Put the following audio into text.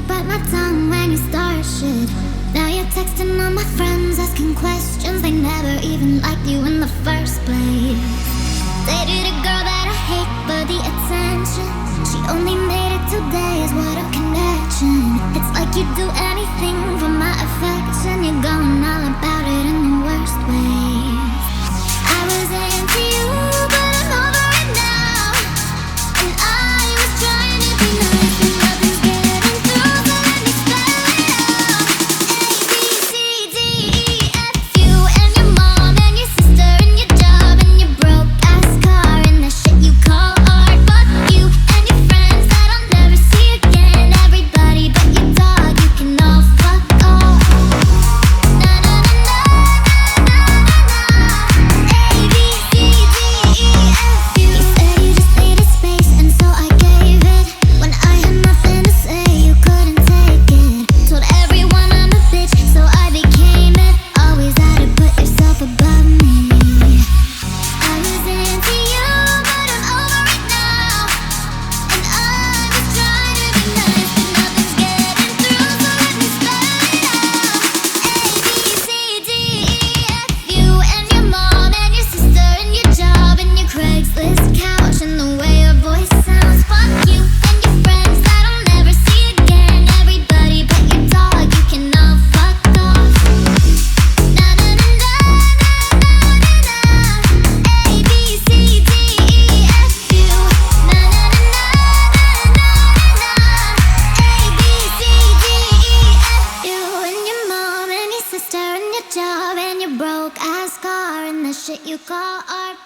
bite my tongue when you start shit. Now you're texting all my friends, asking questions. They never even liked you in the first place. Dated a girl that I hate for the attention. She only made it 2 days, what a connection. It's like you'd do anything for my affection. You're going all about it in the worst ways. I was into you, but I'm over it now. And I was trying to be nice, but nothing's getting through. So let me spell it out. A-B-C-D-E-F-U. And your mom and your sister and your job and your broke-ass car and the shit you call art. Fuck you and your friends that I'll never see again. Everybody but your dog, you can all fuck off. A-B-C-D-E-F-U. You said you just needed space, and so I gave it. When I had nothing to say, you couldn't take it. Told everyone I'm a bitch, so I became it. Always had to put yourself above me. I was into you, but I'm over it now. And I was trying to be nice, but nothing's getting through. So let me spell it out. A-B-C-D-E-F-U. And your mom and your sister and your job and your Craigslist couch and the way your voice sounds. Fuck you and your friends that I'll never see again. Everybody but your dog, you can all fuck off. A-B-C-D-E-F-U. A-B-C-D-E-F-U. And your mom and your sister and your job and your broke ass car and the shit you call art.